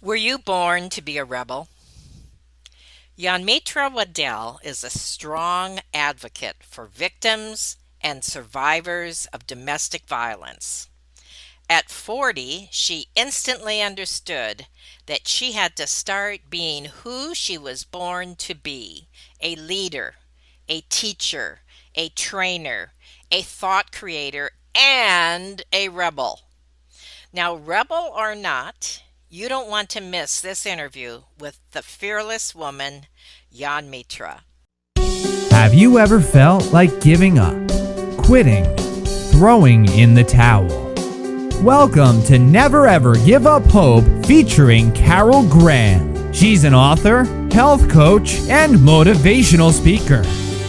Were you born to be a rebel? Yanmitra Waddell is a strong advocate for victims and survivors of domestic violence. At 40, she instantly understood that she had to start being who she was born to be: a leader, a teacher, a trainer, a thought creator, and a rebel. Now, rebel or not, you don't want to miss this interview with the fearless woman, Jan Mitra. Have you ever felt like giving up, quitting, throwing in the towel? Welcome to Never Ever Give Up Hope featuring Carol Graham. She's an author, health coach, and motivational speaker.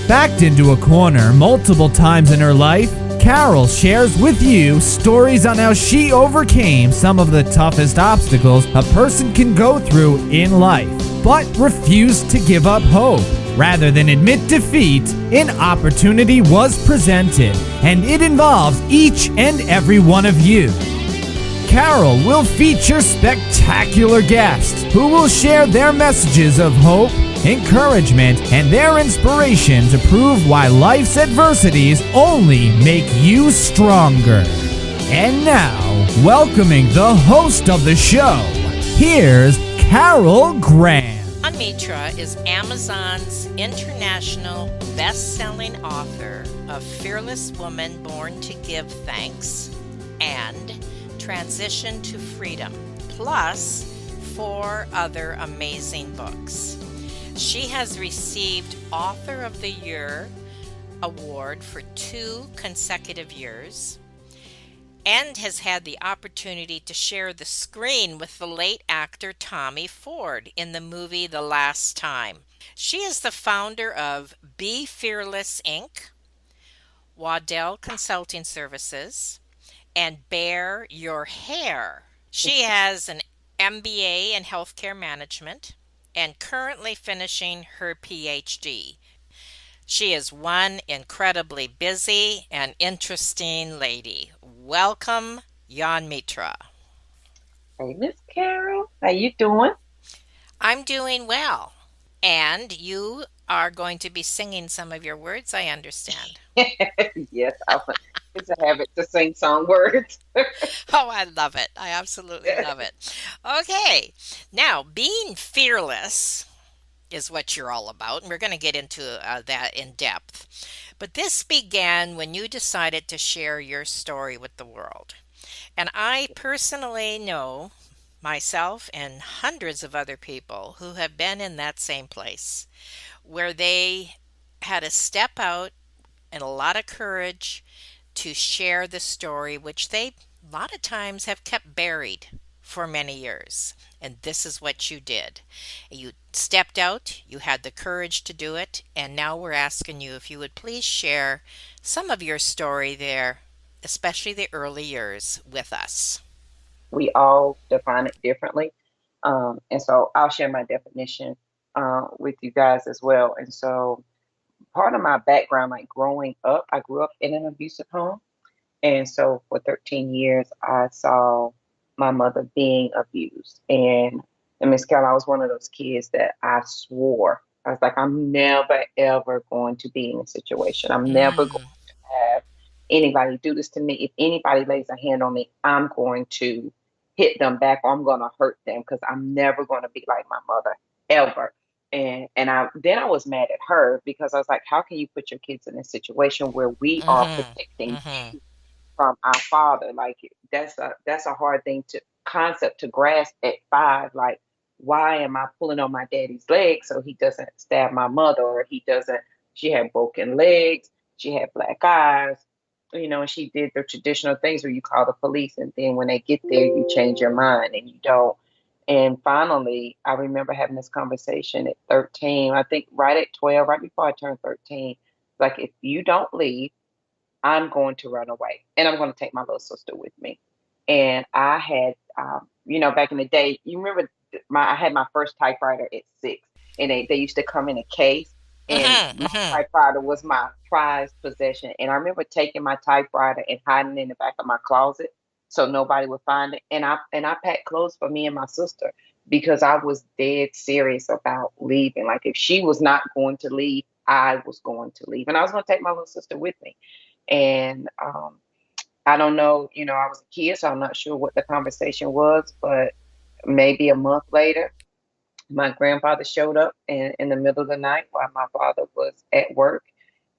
Backed into a corner multiple times in her life, Carol shares with you stories on how she overcame some of the toughest obstacles a person can go through in life, but refused to give up hope. Rather than admit defeat, an opportunity was presented, and it involves each and every one of you. Carol will feature spectacular guests who will share their messages of hope, encouragement, and their inspiration to prove why life's adversities only make you stronger. And now, welcoming the host of the show, here's Carol Graham. Jan Mitra is Amazon's international best-selling author of Fearless Woman Born to Give Thanks and Transition to Freedom, plus 4 other amazing books. She has received Author of the Year award for 2 consecutive years and has had the opportunity to share the screen with the late actor Tommy Ford in the movie The Last Time. She is the founder of Be Fearless Inc., Waddell Consulting Services, and Bear Your Hair. She has an MBA in healthcare management and currently finishing her PhD. She is one incredibly busy and interesting lady. Welcome, Jan Mitra. Hey, Miss Carol, how you doing? I'm doing well. And you are going to be singing some of your words, I understand. Yes, it's a habit to sing song words. Oh, I love it. I absolutely love it. Okay, now being fearless is what you're all about, and we're going to get into that in depth. But this began when you decided to share your story with the world. And I personally know myself and hundreds of other people who have been in that same place where they had to step out and a lot of courage to share the story, which they a lot of times have kept buried for many years. And this is what you did. You stepped out, you had the courage to do it, and now we're asking you if you would please share some of your story there, especially the early years, with us. We all define it differently. And so I'll share my definition with you guys as well. And so part of my background, like growing up, I grew up in an abusive home. And so for 13 years, I saw my mother being abused. And Miss Carol, I was one of those kids that I swore. I was like, I'm never, ever going to be in a situation. I'm never going Mm, to have anybody do this to me. If anybody lays a hand on me, I'm going to hit them back or I'm going to hurt them because I'm never going to be like my mother ever. And I was mad at her because I was like, how can you put your kids in a situation where we are mm-hmm, protecting mm-hmm. from our father? Like that's a hard thing to concept to grasp at 5. Like, why am I pulling on my daddy's leg so he doesn't stab my mother, or he doesn't? She had broken legs, she had black eyes, and she did the traditional things where you call the police, and then when they get there, you change your mind and you don't. And finally, I remember having this conversation at 13. I think right at 12, right before I turned 13. Like, if you don't leave, I'm going to run away and I'm going to take my little sister with me. And I had, back in the day, you remember I had my first typewriter at 6, and they used to come in a case, and Mm-hmm, my mm-hmm. typewriter was my prized possession. And I remember taking my typewriter and hiding it in the back of my closet so nobody would find it. And I packed clothes for me and my sister because I was dead serious about leaving. Like if she was not going to leave, I was going to leave, and I was going to take my little sister with me. And I don't know, I was a kid, so I'm not sure what the conversation was, but maybe a month later, my grandfather showed up in the middle of the night while my father was at work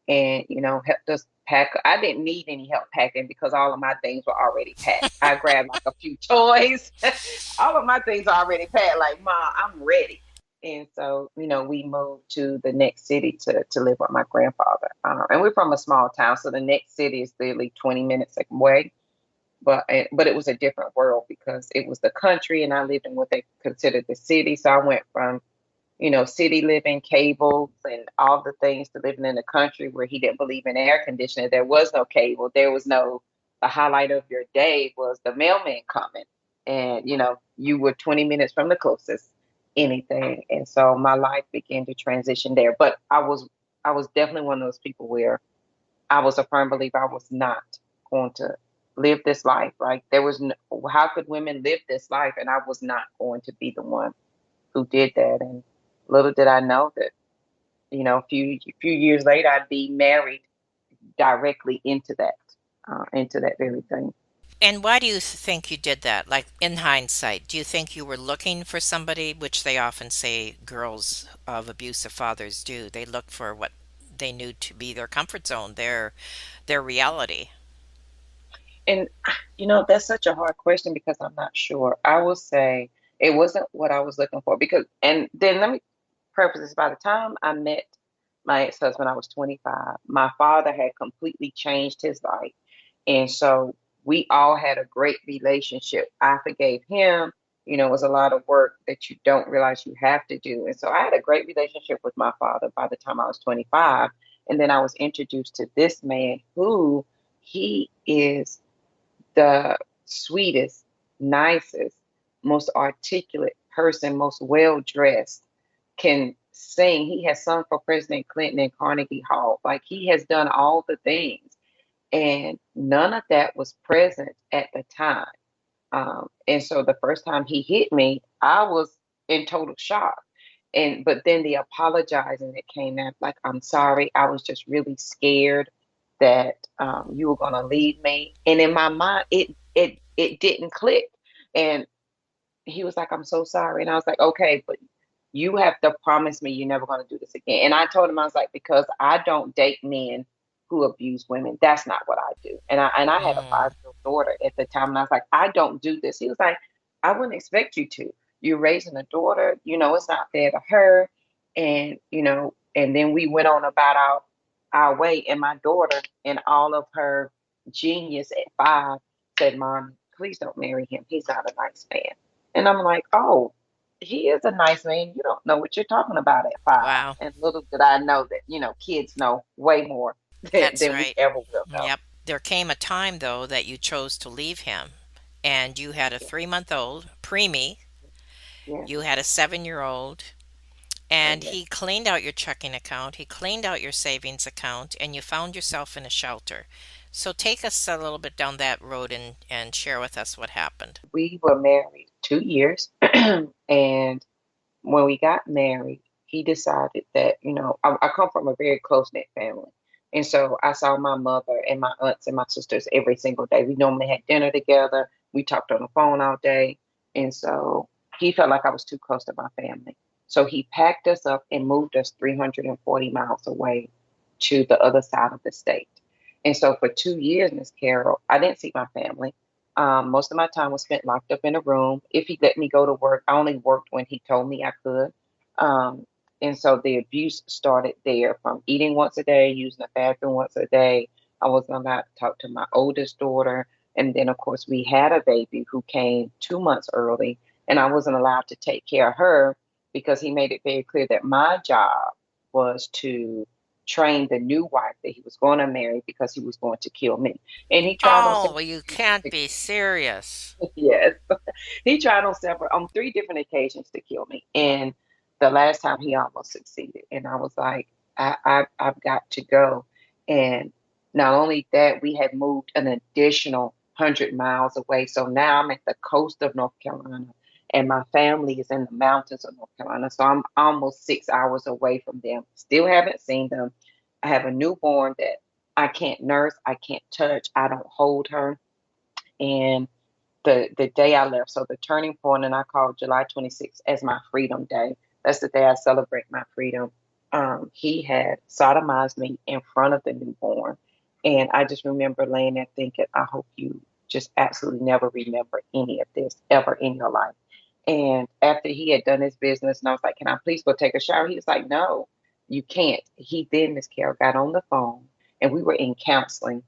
and, helped us pack. I didn't need any help packing because all of my things were already packed. I grabbed like a few toys. All of my things are already packed. Like, Mom, I'm ready. And so, we moved to the next city to live with my grandfather. And we're from a small town, so the next city is literally 20 minutes away. But it was a different world because it was the country, and I lived in what they considered the city. So I went from city living, cables, and all the things to living in a country where he didn't believe in air conditioning. There was no cable. There was no, the highlight of your day was the mailman coming. And, you were 20 minutes from the closest anything. And so my life began to transition there. But I was definitely one of those people where I was a firm believer I was not going to live this life. Like there was no, how could women live this life? And I was not going to be the one who did that. And little did I know that, a few years later, I'd be married directly into that very thing. And why do you think you did that? Like in hindsight, do you think you were looking for somebody, which they often say girls of abusive fathers do? They look for what they knew to be their comfort zone, their reality. And that's such a hard question because I'm not sure. I will say it wasn't what I was looking for because, and then let me preface this. By the time I met my ex-husband, I was 25. My father had completely changed his life. And so we all had a great relationship. I forgave him. It was a lot of work that you don't realize you have to do. And so I had a great relationship with my father by the time I was 25. And then I was introduced to this man who he is the sweetest, nicest, most articulate person, most well dressed, can sing. He has sung for President Clinton in Carnegie Hall. Like he has done all the things. And none of that was present at the time. And so the first time he hit me, I was in total shock. But then the apologizing that came out, like, I'm sorry, I was just really scared that you were gonna leave me. And in my mind, it didn't click. And he was like, I'm so sorry. And I was like, okay, but you have to promise me you're never going to do this again. And I told him, I was like, because I don't date men who abuse women. That's not what I do. And I had a Mm, 5-year-old daughter at the time. And I was like, I don't do this. He was like, I wouldn't expect you to. You're raising a daughter, it's not fair to her. And then we went on about our way. And my daughter, in all of her genius at 5, said, Mom, please don't marry him. He's not a nice man. And I'm like, oh, he is a nice man. You don't know what you're talking about at 5. wow, And little did I know that, kids know way more that's than we right. ever will know. Yep. There came a time, though, that you chose to leave him, and you had a Yeah, 3 month old, preemie, yeah, you had a 7 year old, oh, and yeah. he cleaned out your checking account, he cleaned out your savings account, and you found yourself in a shelter. So take us a little bit down that road and share with us what happened. We were married 2 years. And when we got married, he decided that, I come from a very close knit family. And so I saw my mother and my aunts and my sisters every single day. We normally had dinner together. We talked on the phone all day. And so he felt like I was too close to my family. So he packed us up and moved us 340 miles away to the other side of the state. And so for 2 years, Miss Carol, I didn't see my family. Most of my time was spent locked up in a room. If he let me go to work, I only worked when he told me I could. Um, and so the abuse started there from eating once a day, using the bathroom once a day. I wasn't allowed to talk to my oldest daughter. And then, of course, we had a baby who came 2 months early, and I wasn't allowed to take care of her because he made it very clear that my job was to train the new wife that he was going to marry because he was going to kill me. And he tried on Oh, several well, you occasions can't to be serious. yes. He tried on 3 different occasions to kill me. And the last time he almost succeeded. And I was like, I've got to go. And not only that, we had moved an additional 100 miles away. So now I'm at the coast of North Carolina. and my family is in the mountains of North Carolina. So I'm almost 6 hours away from them. Still haven't seen them. I have a newborn that I can't nurse, I can't touch, I don't hold her. And the day I left, so the turning point, and I called July 26th as my freedom day. That's the day I celebrate my freedom. He had sodomized me in front of the newborn. And I just remember laying there thinking, I hope you just absolutely never remember any of this ever in your life. And after he had done his business, and I was like, can I please go take a shower? He was like, no, you can't. He then, Miss Carol, got on the phone and we were in counseling.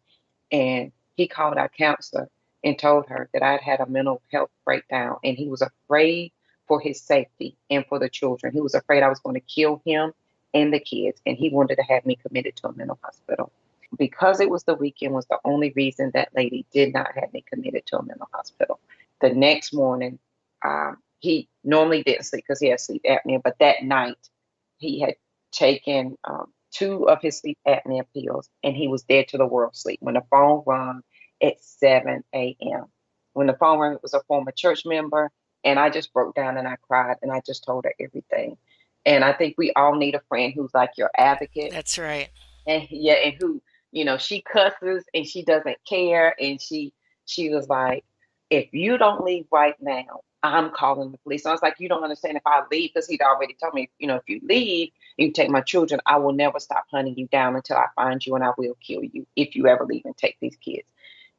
And he called our counselor and told her that I'd had a mental health breakdown and he was afraid for his safety and for the children. He was afraid I was going to kill him and the kids, and he wanted to have me committed to a mental hospital. Because it was the weekend was the only reason that lady did not have me committed to a mental hospital. The next morning, he normally didn't sleep because he had sleep apnea, but that night he had taken two of his sleep apnea pills and he was dead to the world sleep. When the phone rang at 7 a.m., when the phone rang, it was a former church member, and I just broke down and I cried and I just told her everything. And I think we all need a friend who's like your advocate, That's right. and yeah, and who, she cusses and she doesn't care, and she was like, if you don't leave right now, I'm calling the police. So I was like, you don't understand, if I leave, because he'd already told me, if you leave, you take my children, I will never stop hunting you down until I find you, and I will kill you if you ever leave and take these kids.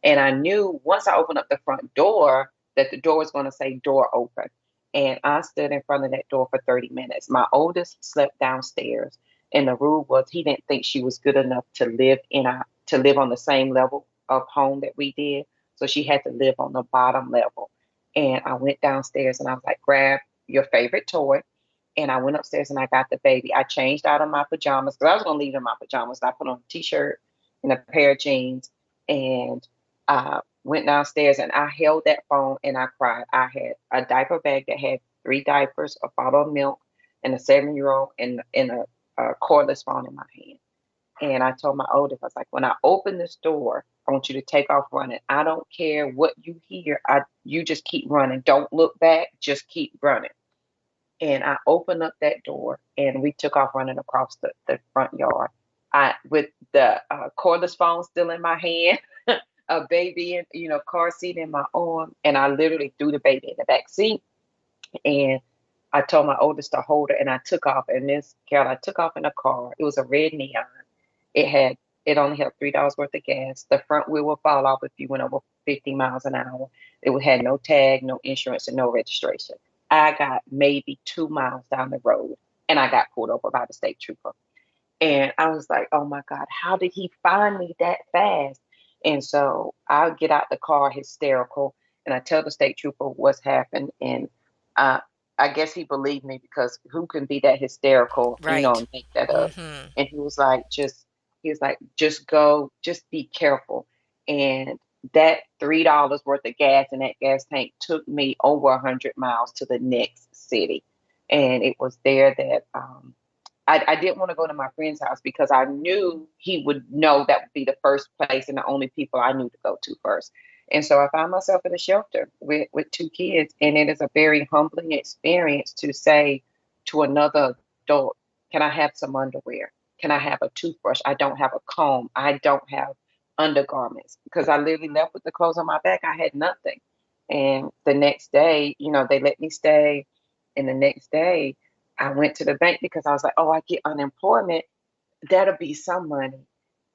And I knew once I opened up the front door that the door was going to say door open. And I stood in front of that door for 30 minutes. My oldest slept downstairs. And the rule was he didn't think she was good enough to live on the same level of home that we did. So she had to live on the bottom level. And I went downstairs and I was like, grab your favorite toy. And I went upstairs and I got the baby. I changed out of my pajamas because I was going to leave in my pajamas. I put on a t-shirt and a pair of jeans, and went downstairs and I held that phone and I cried. I had a diaper bag that had three diapers, a bottle of milk, and a 7-year old, and a cordless phone in my hand. And I told my oldest, I was like, when I open this door, I want you to take off running. I don't care what you hear. You just keep running. Don't look back. Just keep running. And I opened up that door and we took off running across the front yard. I with the cordless phone still in my hand, a baby in, car seat in my arm, and I literally threw the baby in the back seat. And I told my oldest to hold her, and I took off. And this, Carol, I took off in a car. It was a red neon. It had it only had $3 worth of gas. The front wheel would fall off if you went over 50 miles an hour. It had no tag, no insurance, and no registration. I got maybe 2 miles down the road, and I got pulled over by the state trooper. And I was like, oh my God, how did he find me that fast? And so I get out the car hysterical and I tell the state trooper what's happened. And uh, I guess he believed me, because who can be that hysterical, Right. and make that up? Mm-hmm. And he was like, just go, just be careful. And that $3 worth of gas in that gas tank took me over 100 miles to the next city. And it was there that I didn't want to go to my friend's house because I knew he would know that would be the first place and the only people I knew to go to first. And so I found myself in a shelter with two kids. And it is a very humbling experience to say to another adult, can I have some underwear? Can I have a toothbrush? I don't have a comb. I don't have undergarments, because I literally left with the clothes on my back. I had nothing. And the next day, they let me stay. And the next day, I went to the bank because I was like, oh, I get unemployment. That'll be some money.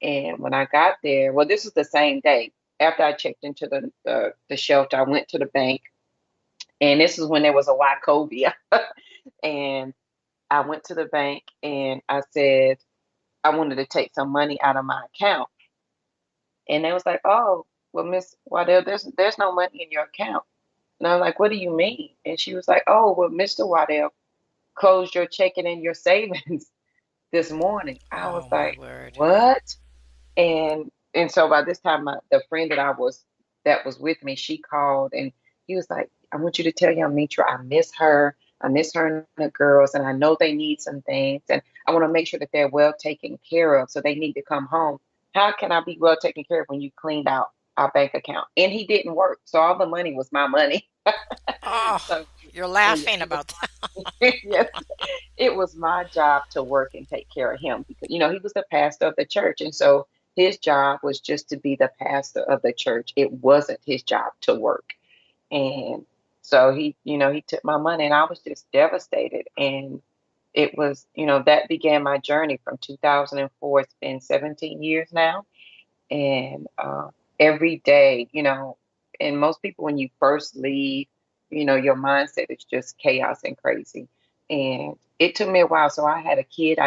And when I got there, well, this was the same day. After I checked into the shelter, I went to the bank. And this is when there was a Wachovia. And I went to the bank and I said, I wanted to take some money out of my account. And they was like, oh, well, Miss Waddell, there's no money in your account. And I was like, what do you mean? And she was like, oh, well, Mr. Waddell closed your checking and your savings this morning. I was Oh my like, word. what? And so by this time, the friend that was with me, she called and he was like, I want you to tell young Mitra I miss her. I miss her and the girls, and I know they need some things, and I want to make sure that they're well taken care of. So they need to come home. How can I be well taken care of when you cleaned out our bank account? And he didn't work, so all the money was my money. Oh, So You're Oh yeah, laughing about that. yes, it was my job to work and take care of him because he was the pastor of the church, and so his job was just to be the pastor of the church. It wasn't his job to work. And so he took my money and I was just devastated. And it was, that began my journey from 2004. It's been 17 years now. And every day, and most people, when you first leave, your mindset is just chaos and crazy. And it took me a while. So I had a kid.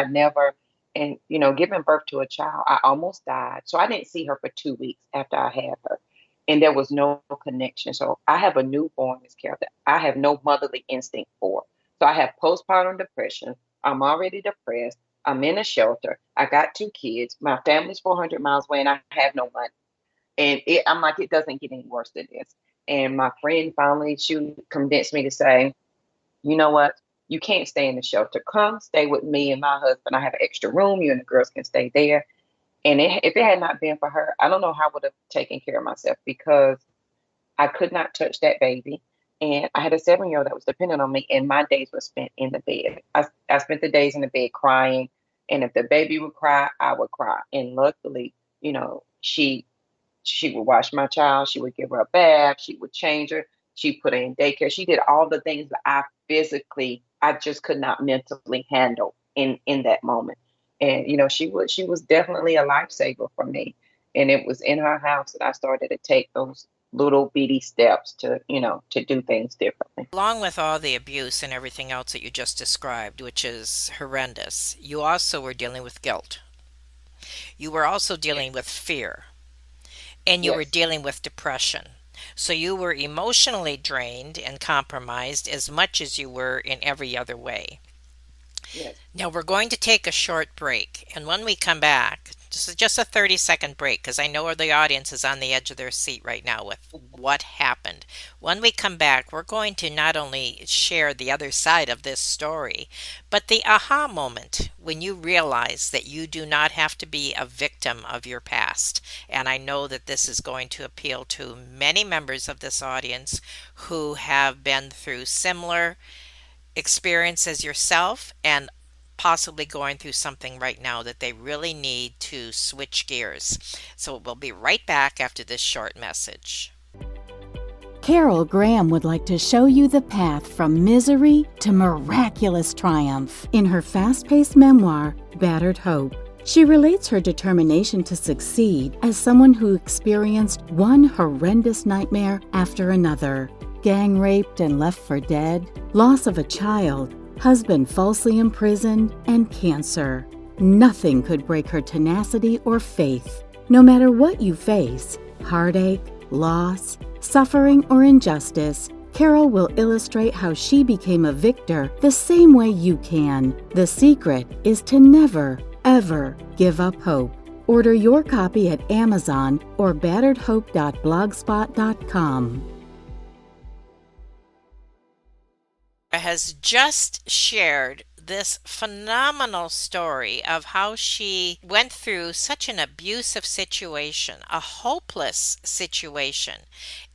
And, giving birth to a child, I almost died. So I didn't see her for 2 weeks after I had her. And there was no connection. So I have a newborn, Miss Carol, that I have no motherly instinct for. So I have postpartum depression. I'm already depressed. I'm in a shelter. I got two kids. My family's 400 miles away, and I have no money. And I'm like, it doesn't get any worse than this. And my friend finally, she convinced me to say, you know what? You can't stay in the shelter. Come stay with me and my husband. I have an extra room. You and the girls can stay there. And if it had not been for her, I don't know how I would have taken care of myself because I could not touch that baby. And I had a 7-year-old that was dependent on me, and my days were spent in the bed. I spent the days in the bed crying. And if the baby would cry, I would cry. And luckily, she would wash my child, she would give her a bath, she would change her, she put her in daycare. She did all the things that I just could not mentally handle in that moment. And she was definitely a lifesaver for me. And it was in her house that I started to take those little bitty steps to do things differently. Along with all the abuse and everything else that you just described, which is horrendous, you also were dealing with guilt. You were also dealing Yes. with fear, and you were Yes. dealing with depression. So you were emotionally drained and compromised as much as you were in every other way. Yes. Now we're going to take a short break, and when we come back, just a 30-second break, because I know the audience is on the edge of their seat right now with what happened. When we come back, we're going to not only share the other side of this story, but the aha moment when you realize that you do not have to be a victim of your past. And I know that this is going to appeal to many members of this audience who have been through similar experience as yourself and possibly going through something right now that they really need to switch gears. So we'll be right back after this short message. Carol Graham would like to show you the path from misery to miraculous triumph in her fast-paced memoir, Battered Hope. She relates her determination to succeed as someone who experienced one horrendous nightmare after another. Gang raped and left for dead, loss of a child, husband falsely imprisoned, and cancer. Nothing could break her tenacity or faith. No matter what you face, heartache, loss, suffering, or injustice, Carol will illustrate how she became a victor the same way you can. The secret is to never, ever give up hope. Order your copy at Amazon or batteredhope.blogspot.com. Has just shared this phenomenal story of how she went through such an abusive situation, a hopeless situation.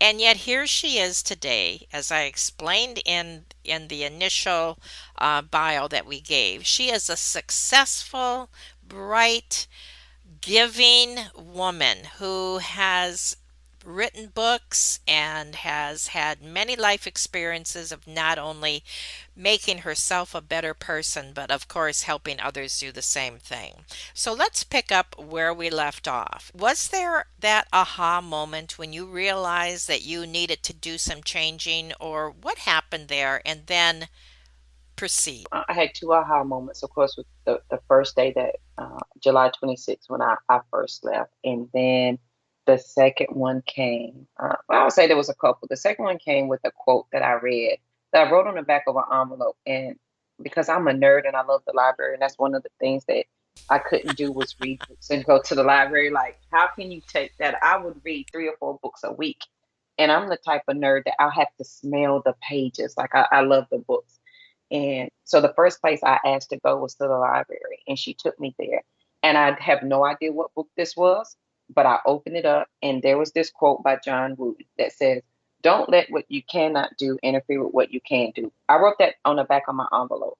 And yet here she is today, as I explained in the initial bio that we gave. She is a successful, bright, giving woman who has written books and has had many life experiences of not only making herself a better person, but of course helping others do the same thing. So let's pick up where we left off. Was there that aha moment when you realized that you needed to do some changing, or what happened there, and then proceed? I had two aha moments, of course, with the first day that July 26th when I first left. And then the second one came, well, I would say there was a couple. The second one came with a quote that I read that I wrote on the back of an envelope. And because I'm a nerd and I love the library, and that's one of the things that I couldn't do was read books and go to the library. Like, how can you take that? I would read 3 or 4 books a week. And I'm the type of nerd that I'll have to smell the pages. Like, I love the books. And so the first place I asked to go was to the library, and she took me there. And I have no idea what book this was, but I opened it up, and there was this quote by John Wooden that says, Don't let what you cannot do interfere with what you can do. I wrote that on the back of my envelope.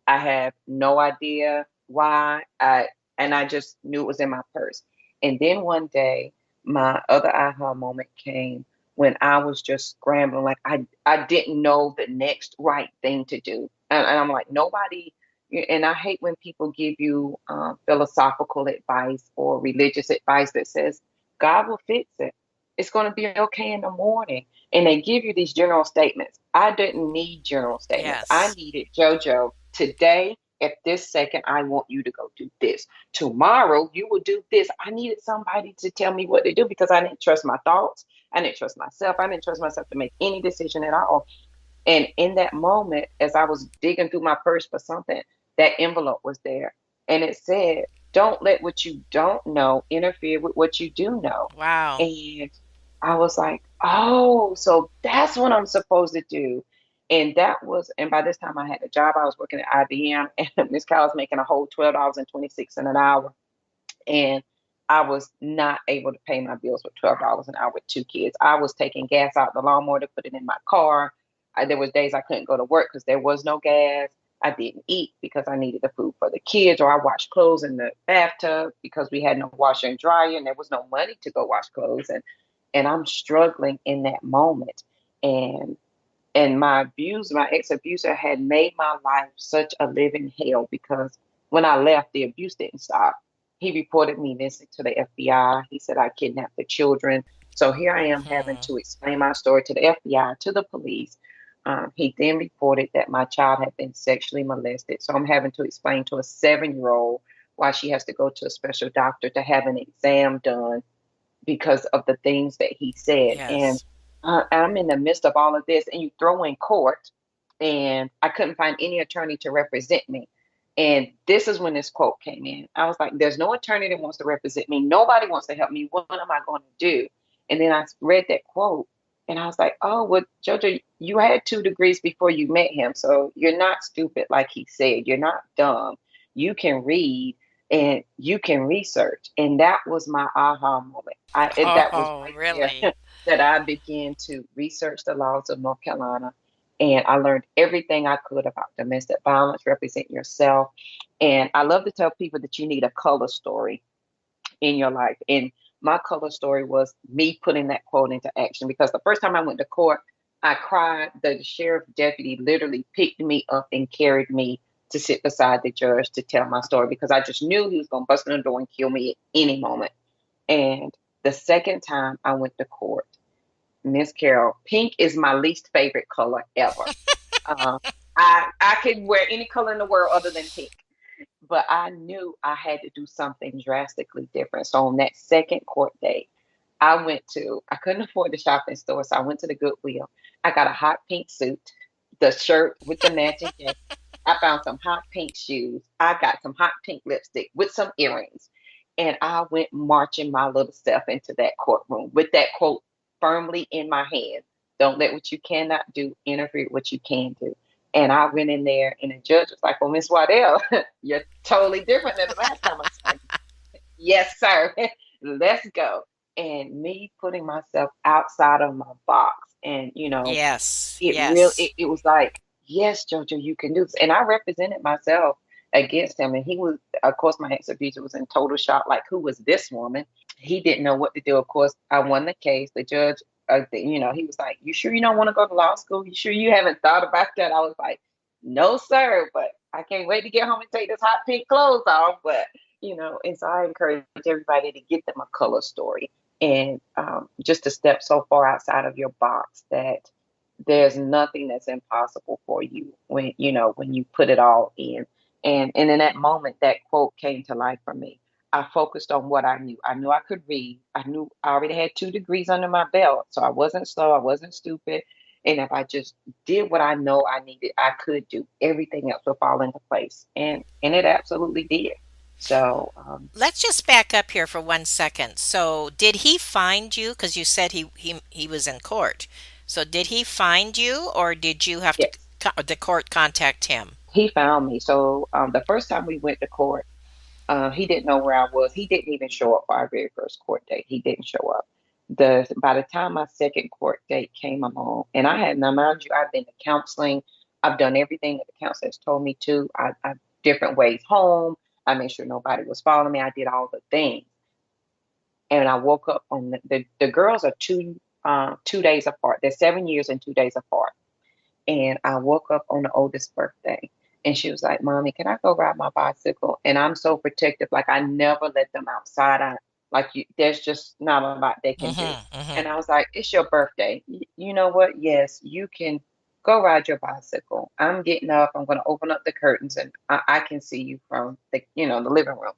I have no idea why. And I just knew it was in my purse. And then one day, my other aha moment came when I was just scrambling. Like I didn't know the next right thing to do. And I'm like, nobody. And I hate when people give you philosophical advice or religious advice that says God will fix it. It's going to be okay in the morning. And they give you these general statements. I didn't need general statements. I Yes. needed JoJo today. At this second, I want you to go do this. Tomorrow, you will do this. I needed somebody to tell me what to do because I didn't trust my thoughts. I didn't trust myself. I didn't trust myself to make any decision at all. And in that moment, as I was digging through my purse for something, that envelope was there. And it said, don't let what you don't know interfere with what you do know. Wow. And I was like, oh, so that's what I'm supposed to do. And that was, and by this time I had a job. I was working at IBM, and Miss Cal was making a whole $12.26 an hour. And I was not able to pay my bills with $12 an hour with two kids. I was taking gas out the lawnmower to put it in my car. There was days I couldn't go to work because there was no gas. I didn't eat because I needed the food for the kids, or I washed clothes in the bathtub because we had no washer and dryer, and there was no money to go wash clothes. And I'm struggling in that moment. And my ex-abuser had made my life such a living hell because when I left, the abuse didn't stop. He reported me missing to the FBI. He said I kidnapped the children. So here I am having Hmm. to explain my story to the FBI, to the police. He then reported that my child had been sexually molested. So I'm having to explain to a 7-year old why she has to go to a special doctor to have an exam done because of the things that he said. And Yes. I'm in the midst of all of this, and you throw in court, and I couldn't find any attorney to represent me. And this is when this quote came in. I was like, there's no attorney that wants to represent me. Nobody wants to help me. What am I going to do? And then I read that quote, and I was like, oh, well, Jojo, you had 2 degrees before you met him. So you're not stupid, like he said. You're not dumb. You can read and you can research. And that was my aha moment. That was Oh, right there really? that I began to research the laws of North Carolina. And I learned everything I could about domestic violence, represent yourself. And I love to tell people that you need a color story in your life. And my color story was me putting that quote into action because the first time I went to court, I cried. The sheriff deputy literally picked me up and carried me to sit beside the judge to tell my story because I just knew he was going to bust in the door and kill me at any moment. And the second time I went to court, Miss Carol, pink is my least favorite color ever. Uh, I could wear any color in the world other than pink, but I knew I had to do something drastically different. So on that second court date, I couldn't afford the shopping store, so I went to the Goodwill. I got a hot pink suit, the shirt with the matching jacket. I found some hot pink shoes. I got some hot pink lipstick with some earrings. And I went marching my little self into that courtroom with that quote firmly in my hand. Don't let what you cannot do interfere with what you can do. And I went in there, and the judge was like, well, Miss Waddell, you're totally different than the last time I saw you. Yes, sir. Let's go. And me putting myself outside of my box, and Yes. it real Yes. it was like, yes, Jojo, you can do this. And I represented myself against him. And he was, of course, my ex-abuser was in total shock, like, who was this woman? He didn't know what to do. Of course, I won the case. The judge, he was like, you sure you don't want to go to law school? You sure you haven't thought about that? I was like, no, sir, but I can't wait to get home and take this hot pink clothes off. But and so I encourage everybody to get them a color story, and just to step so far outside of your box that there's nothing that's impossible for you when you put it all in. And in that moment, that quote came to life for me. I focused on what I knew. I knew I could read. I knew I already had 2 degrees under my belt, so I wasn't slow. I wasn't stupid. And if I just did what I know I needed, I could do, everything else would fall into place. And it absolutely did. So Let's just back up here for 1 second. So, did he find you? Because you said he was in court. So, did he find you, or did you have to yes, the court contact him? he found me. So the first time we went to court, he didn't know where I was. He didn't even show up for our very first court date. He didn't show up. The by the time my second court date came along, and I had now mind you, I've been to counseling, I've done everything that the counselors told me to. I different ways home. I made sure nobody was following me. I did all the things, and I woke up on the girls are 2 days apart. They're 7 years and 2 days apart. And I woke up on the oldest birthday, and she was like, "Mommy, can I go ride my bicycle?" And I'm so protective, like I never let them outside. There's just not a lot they can do. Mhm. Mhm. And I was like, "It's your birthday. You know what? Yes, you can go ride your bicycle. I'm getting up. I'm going to open up the curtains, and I can see you from the living room."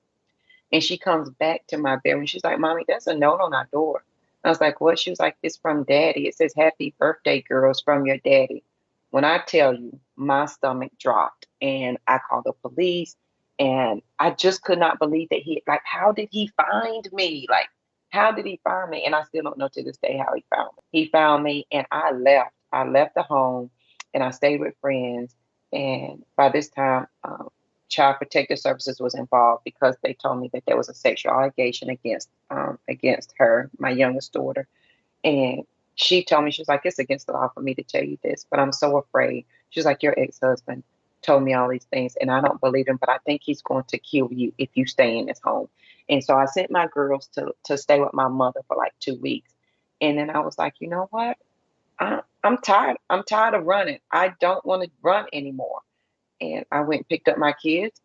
And she comes back to my bedroom. She's like, "Mommy, there's a note on our door." I was like, "What?" She was like, "It's from Daddy. It says, 'Happy birthday, girls,' from your daddy." When I tell you, my stomach dropped and I called the police, and I just could not believe that how did he find me? Like, how did he find me? And I still don't know to this day how he found me. He found me and I left. I left the home and I stayed with friends. And by this time, Child Protective Services was involved because they told me that there was a sexual allegation against her, my youngest daughter. And she told me, she was like, "It's against the law for me to tell you this, but I'm so afraid." She's like, "Your ex-husband told me all these things, and I don't believe him, but I think he's going to kill you if you stay in his home." And so I sent my girls to stay with my mother for like 2 weeks. And then I was like, you know what? I'm tired. I'm tired of running. I don't want to run anymore. And I went and picked up my kids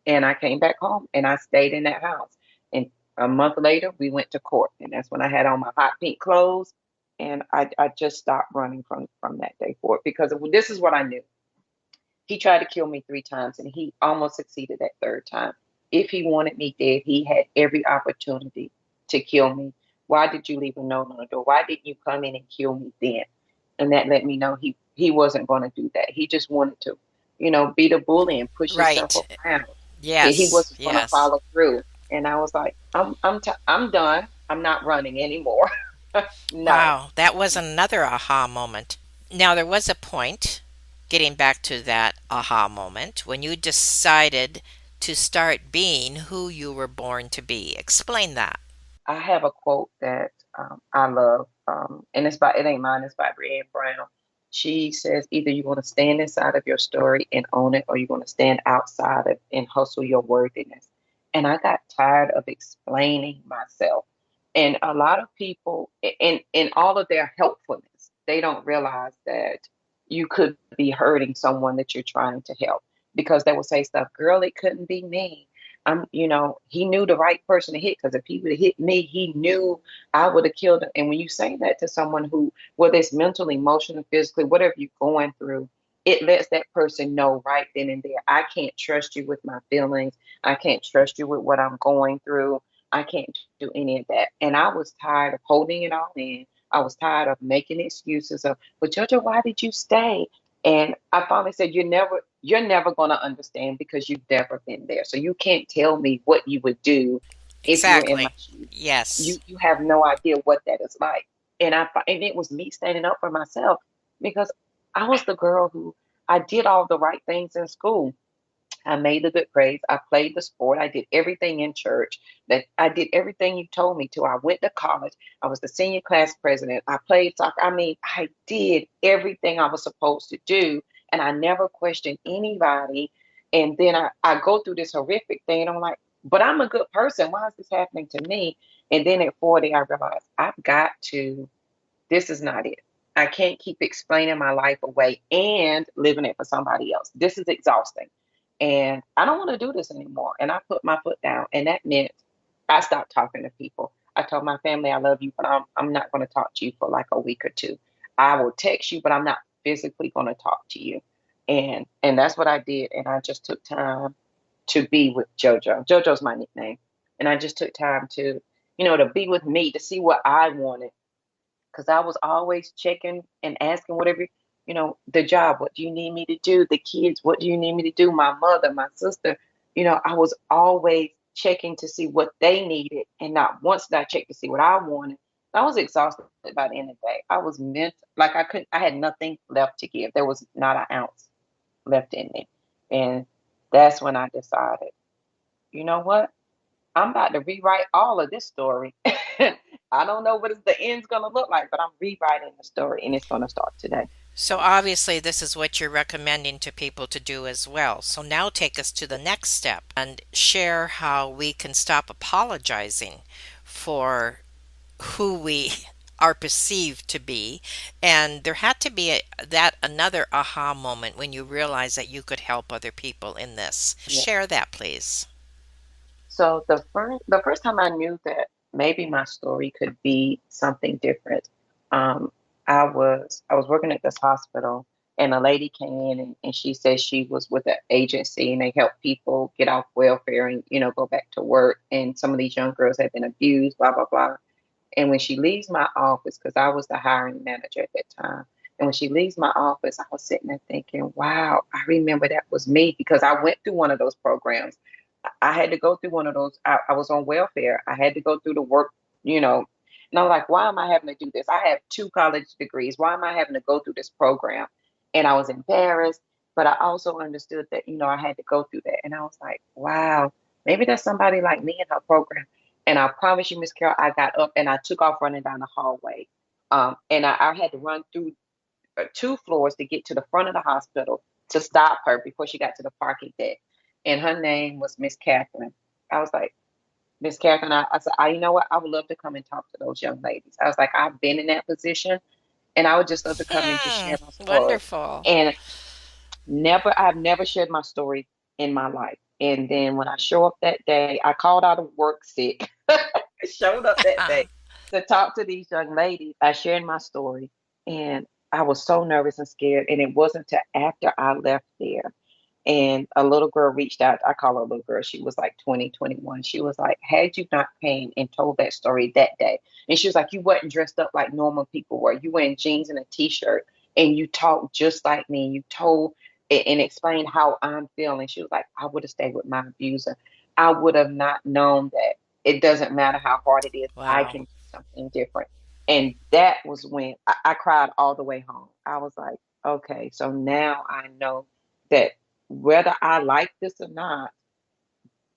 and I came back home and I stayed in that house. And a month later, we went to court. And that's when I had on my hot pink clothes. And I just stopped running from that day forward because this is what I knew. He tried to kill me 3 times and he almost succeeded that third time. If he wanted me dead, he had every opportunity to kill me. Why did you leave a note on the door? Why didn't you come in and kill me then? And that let me know he wasn't going to do that. He just wanted to, be the bully and push himself Right. around. That he Yes. wasn't going to Yes. follow through. And I was like, I'm done. I'm not running anymore. No. Wow, that was another aha moment. Now, there was a point, getting back to that aha moment, when you decided to start being who you were born to be. Explain that. I have a quote that I love, and it ain't mine. It's by Brené Brown. She says, "Either you're going to stand inside of your story and own it, or you're going to stand outside of and hustle your worthiness." And I got tired of explaining myself. And a lot of people, in all of their helpfulness, they don't realize that you could be hurting someone that you're trying to help because they will say stuff, "Girl, it couldn't be me. He knew the right person to hit because if he would have hit me, he knew I would have killed him." And when you say that to someone who, whether it's mentally, emotionally, physically, whatever you're going through, it lets that person know right then and there, I can't trust you with my feelings. I can't trust you with what I'm going through. I can't do any of that. And I was tired of holding it all in. I was tired of making excuses of, "But Jojo, why did you stay?" And I finally said, you're never going to understand because you've never been there. So you can't tell me what you would do if you were in my Exactly. shoes. You Yes. you have no idea what that is like. And it was me standing up for myself because I was the girl who I did all the right things in school. I made the good grades. I played the sport. I did everything in church. That I did everything you told me to. I went to college. I was the senior class president. I played soccer. I mean, I did everything I was supposed to do, and I never questioned anybody. And then I go through this horrific thing, and I'm like, but I'm a good person. Why is this happening to me? And then at 40, I realized I've got to. This is not it. I can't keep explaining my life away and living it for somebody else. This is exhausting. And I don't want to do this anymore. And I put my foot down. And that meant I stopped talking to people. I told my family I love you, but I'm not going to talk to you for like a week or two. I will text you, but I'm not physically going to talk to you. And that's what I did. And I just took time to be with JoJo. JoJo's my nickname. And I just took time to be with me, to see what I wanted because I was always checking and asking whatever, the job, what do you need me to do? The kids, what do you need me to do? My mother, my sister, I was always checking to see what they needed. And not once did I check to see what I wanted. I was exhausted by the end of the day. I was meant like I had nothing left to give. There was not an ounce left in me. And that's when I decided, you know what? I'm about to rewrite all of this story. I don't know what the end's gonna look like, but I'm rewriting the story, and it's gonna start today. So obviously, this is what you're recommending to people to do as well. So now take us to the next step and share how we can stop apologizing for who we are perceived to be. And there had to be that another aha moment when you realized that you could help other people in this. Yeah. Share that, please. So the first time I knew that maybe my story could be something different, I was working at this hospital, and a lady came in, and she said she was with an agency and they help people get off welfare and go back to work. And some of these young girls had been abused, blah blah blah. And when she leaves my office, because I was the hiring manager at that time, and when she leaves my office, I was sitting there thinking, wow, I remember that was me because I went through one of those programs. I had to go through one of those. I was on welfare. I had to go through the work, you know. And I'm like, why am I having to do this? I have two college degrees. Why am I having to go through this program? And I was embarrassed, but I also understood that, I had to go through that. And I was like, wow, maybe there's somebody like me in her program. And I promise you, Miss Carol, I got up and I took off running down the hallway. And I had to run through two floors to get to the front of the hospital to stop her before she got to the parking deck. And her name was Miss Catherine. I was like, Miss Catherine, I said, you know what? I would love to come and talk to those young ladies. I was like, I've been in that position, and I would just love to come and just Hmm, share my story. wonderful. And I've never shared my story in my life. And then when I show up that day, I called out of work sick, showed up that day to talk to these young ladies. I shared my story, and I was so nervous and scared. And it wasn't until after I left there and a little girl reached out. I call her a little girl. She was like 20, 21. She was like, had you not came and told that story that day? And she was like, you wasn't dressed up like normal people were. You wearing jeans and a t-shirt and you talked just like me. You told and explained how I'm feeling. She was like, I would have stayed with my abuser. I would have not known that it doesn't matter how hard it is. I Wow. can do something different. And that was when I cried all the way home. I was like, okay, so now I know that whether I like this or not,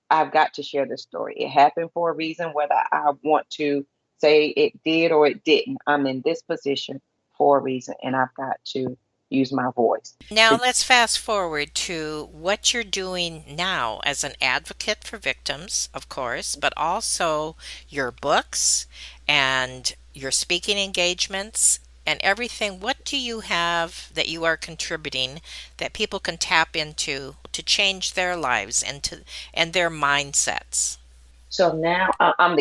I've got to share this story. It happened for a reason, whether I want to say it did or it didn't. I'm in this position for a reason, and I've got to use my voice Now to. let's fast forward to what you're doing now as an advocate for victims, of course, but also your books and your speaking engagements and everything. What do you have that you are contributing that people can tap into to change their lives and their mindsets? So now I'm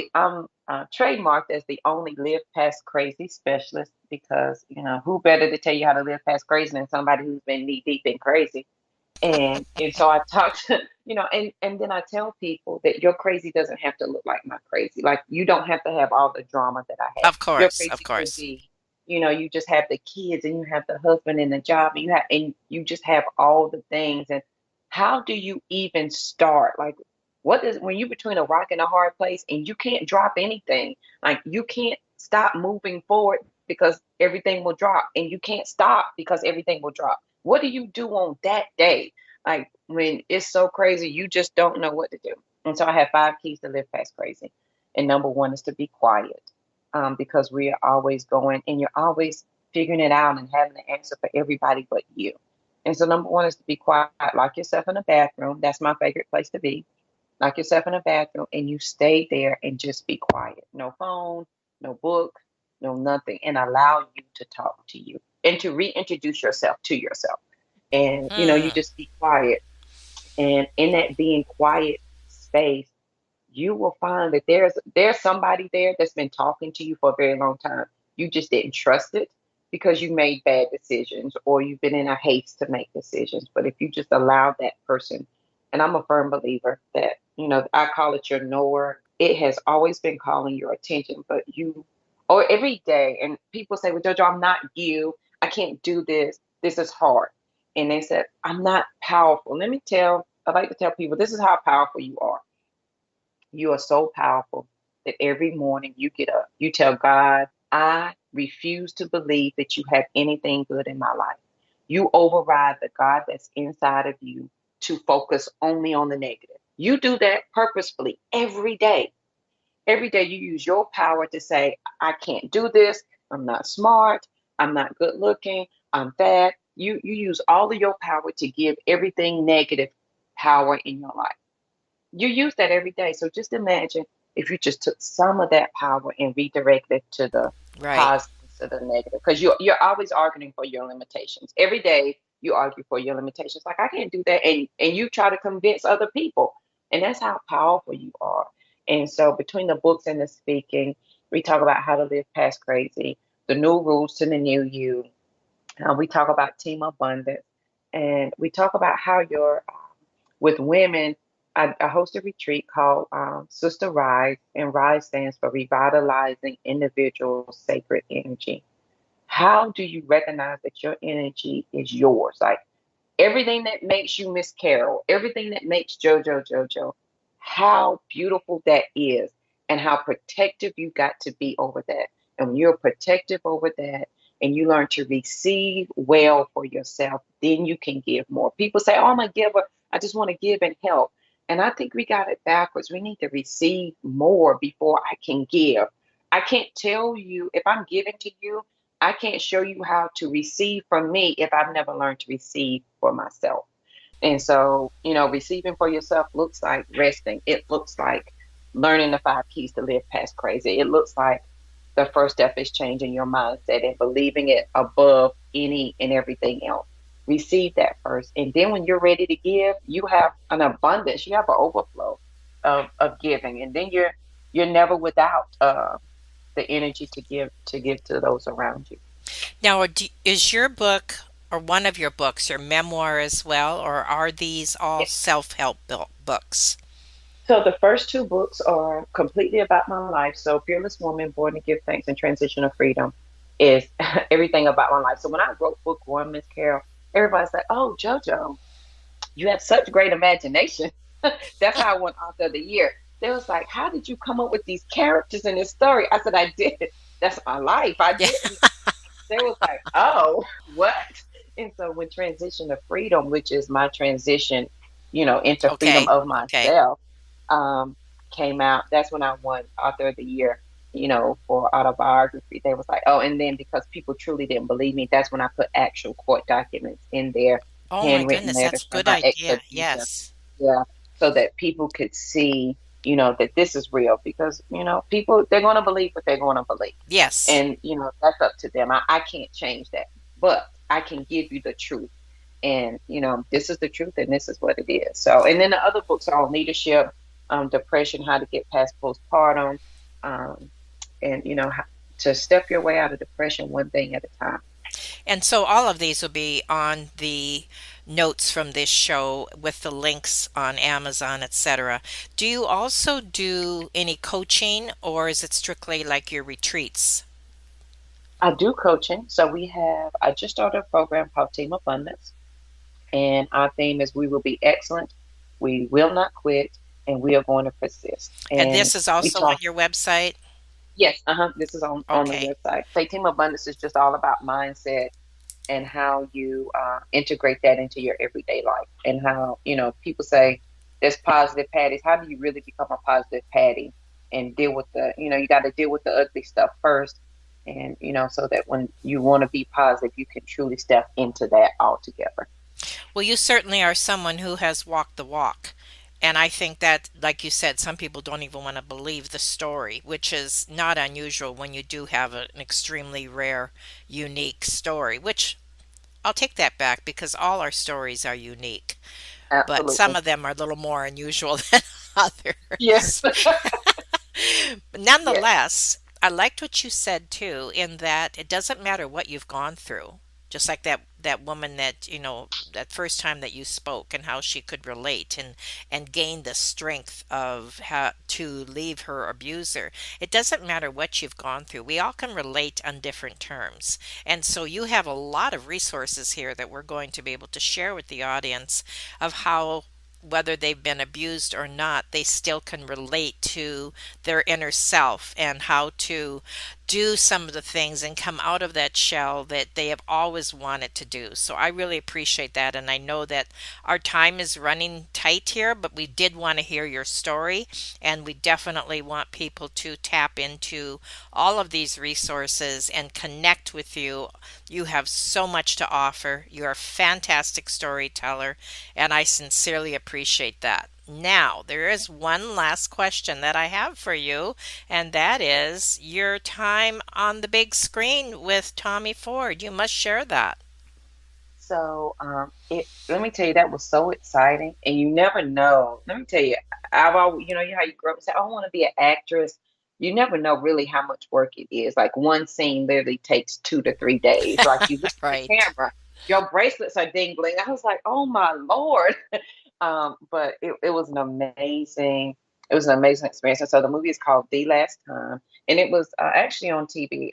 trademarked as the only live past crazy specialist because who better to tell you how to live past crazy than somebody who's been knee deep in crazy. And so I talk to and then I tell people that your crazy doesn't have to look like my crazy. Like you don't have to have all the drama that I have. Of Your course, of crazy could course. be, you just have the kids and you have the husband and the job and you just have all the things. And how do you even start? Like what is when you're between a rock and a hard place and you can't drop anything? Like you can't stop moving forward because everything will drop, and you can't stop because everything will drop. What do you do on that day? Like when it's so crazy, you just don't know what to do. And so I have 5 keys to live past crazy. And number one is to be quiet, because we are always going and you're always figuring it out and having an answer for everybody but you. And so number one is to be quiet, lock yourself in a bathroom. That's my favorite place to be. Lock yourself in a bathroom and you stay there and just be quiet. No phone, no book, no nothing, and allow you to talk to you and to reintroduce yourself to yourself. And you Hmm. just be quiet, and in that being quiet space, you will find that there's somebody there that's been talking to you for a very long time. You just didn't trust it because you made bad decisions or you've been in a haste to make decisions. But if you just allow that person, and I'm a firm believer that, I call it your knower. It has always been calling your attention, but or every day, and people say, well, Jojo, I'm not you. I can't do this. This is hard. And they said, I'm not powerful. I like to tell people this is how powerful you are. You are so powerful that every morning you get up, you tell God, I refuse to believe that you have anything good in my life. You override the God that's inside of you to focus only on the negative. You do that purposefully every day. Every day you use your power to say, I can't do this. I'm not smart. I'm not good looking. I'm fat. You use all of your power to give everything negative power in your life. You use that every day. So just imagine if you just took some of that power and redirected it to the Right. positive instead of the negative. Because you're always arguing for your limitations. Every day you argue for your limitations. Like I can't do that. And you try to convince other people. And that's how powerful you are. And so between the books and the speaking, we talk about how to live past crazy, the new rules to the new you. We talk about team abundance, and we talk about how you're with women. I host a retreat called Sister Rise, and Rise stands for Revitalizing Individual Sacred Energy. How do you recognize that your energy is yours? Like everything that makes you Miss Carol, everything that makes JoJo, how beautiful that is, and how protective you got to be over that. And when you're protective over that, and you learn to receive well for yourself, then you can give more. People say, "Oh, I'm a giver. I just want to give and help." And I think we got it backwards. We need to receive more before I can give. I can't tell you if I'm giving to you, I can't show you how to receive from me if I've never learned to receive for myself. And so, receiving for yourself looks like resting. It looks like learning the 5 keys to live past crazy. It looks like the first step is changing your mindset and believing it above any and everything else. Receive that first. And then when you're ready to give, you have an abundance, you have an overflow of giving. And then you're never without the energy to give to those around you. Now, is your book or one of your books your memoir as well, or are these all self-help books? So the first 2 books are completely about my life. So Fearless Woman, Born to Give Thanks and Transition of Freedom is everything about my life. So when I wrote book 1, Miss Carol, everybody's like, "Oh, JoJo, you have such great imagination." That's how I won Author of the Year. They was like, "How did you come up with these characters in this story?" I said, "I did. That's my life. I Yeah. didn't." They was like, "Oh, what?" And so when Transition to Freedom, which is my transition, into freedom Okay. of Okay. myself, um, came out, that's when I won Author of the Year, for autobiography. They was like, oh, and then because people truly didn't believe me, that's when I put actual court documents in there, Oh my handwritten goodness, that's letters a from good my idea. ex-abuser. Yes. Yeah. So that people could see, that this is real because, people, they're going to believe what they're going to believe. Yes. And, that's up to them. I can't change that, but I can give you the truth. And, this is the truth and this is what it is. So, and then the other books are on leadership, depression, how to get past postpartum, um, and, to step your way out of depression one thing at a time. And so all of these will be on the notes from this show with the links on Amazon, etc. Do you also do any coaching or is it strictly like your retreats? I do coaching. So I just started a program called Team Abundance. And our theme is we will be excellent, we will not quit, and we are going to persist. And And this is we also on talk, your website? yes, this is on the Okay. website. Say Team Abundance is just all about mindset and how you integrate that into your everyday life. And how, people say there's positive patties. How do you really become a positive patty and deal with you got to deal with the ugly stuff first. And, so that when you want to be positive, you can truly step into that altogether. Well, you certainly are someone who has walked the walk. And I think that, like you said, some people don't even want to believe the story, which is not unusual when you do have an extremely rare, unique story, which I'll take that back because all our stories are unique, but some Absolutely. of them are a little more unusual than Yes. others. But Yes. nonetheless, I liked what you said too, in that it doesn't matter what you've gone through. Just like that woman that, that first time that you spoke and how she could relate and gain the strength of how to leave her abuser. It doesn't matter what you've gone through. We all can relate on different terms. And so you have a lot of resources here that we're going to be able to share with the audience of how whether they've been abused or not, they still can relate to their inner self and how to do some of the things and come out of that shell that they have always wanted to do. So I really appreciate that. And I know that our time is running tight here, but we did want to hear your story, and we definitely want people to tap into all of these resources and connect with you. You have so much to offer. You're a fantastic storyteller, and I sincerely appreciate that. Now, there is one last question that I have for you, and that is your time on the big screen with Tommy Ford. You must share that. So, let me tell you, that was so exciting, and you never know. Let me tell you, I've always, how you grow up and say, "Oh, I want to be an actress." You never know really how much work it is. Like one scene literally takes 2 to 3 days. Like you look at the Right. camera, your bracelets are dingling. I was like, "Oh my Lord!" But it was an amazing experience. And so the movie is called The Last Time, and it was actually on TV.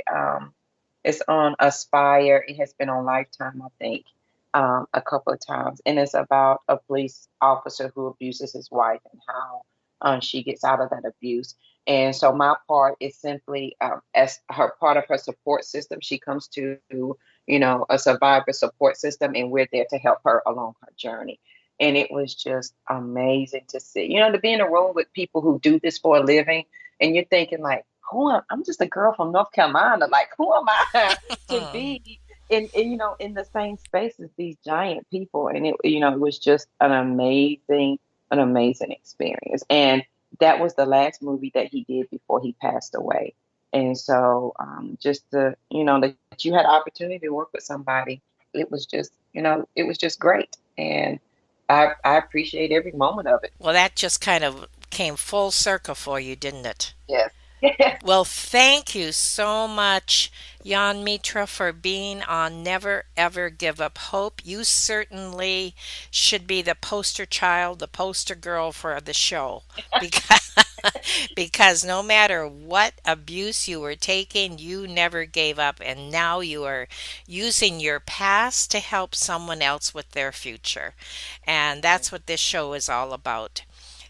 It's on Aspire. It has been on Lifetime, I think, a couple of times, and it's about a police officer who abuses his wife and how she gets out of that abuse. And so my part is simply as her part of her support system. She comes to, a survivor support system, and we're there to help her along her journey. And it was just amazing to see, to be in a room with people who do this for a living, and you're thinking like, I'm just a girl from North Carolina. Like, who am I to be in the same space as these giant people? And it was just an amazing experience. And that was the last movie that he did before he passed away. And so, just that you had opportunity to work with somebody, it was just great. And I appreciate every moment of it. Well, that just kind of came full circle for you, didn't it? Yes. Well, thank you so much, Jan Mitra, for being on Never Ever Give Up Hope. You certainly should be the poster child, the poster girl for the show because, because no matter what abuse you were taking, you never gave up. And now you are using your past to help someone else with their future. And that's what this show is all about,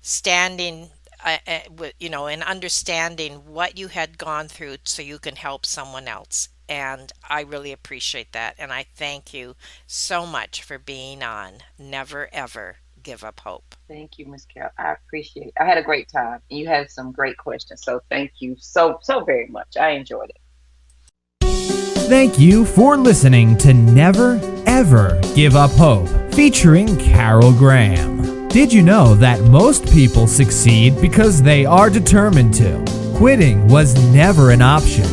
standing and understanding what you had gone through so you can help someone else. And I really appreciate that. And I thank you so much for being on Never Ever Give Up Hope. Thank you, Miss Carol. I appreciate it. I had a great time. You had some great questions. So thank you so very much. I enjoyed it. Thank you for listening to Never Ever Give Up Hope, featuring Carol Graham. Did you know that most people succeed because they are determined to? Quitting was never an option.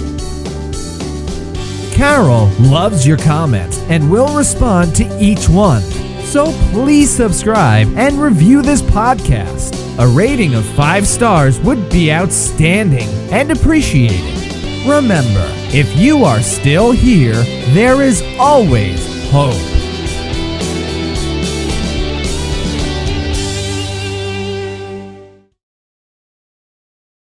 Carol loves your comments and will respond to each one. So please subscribe and review this podcast. A rating of 5 stars would be outstanding and appreciated. Remember, if you are still here, there is always hope.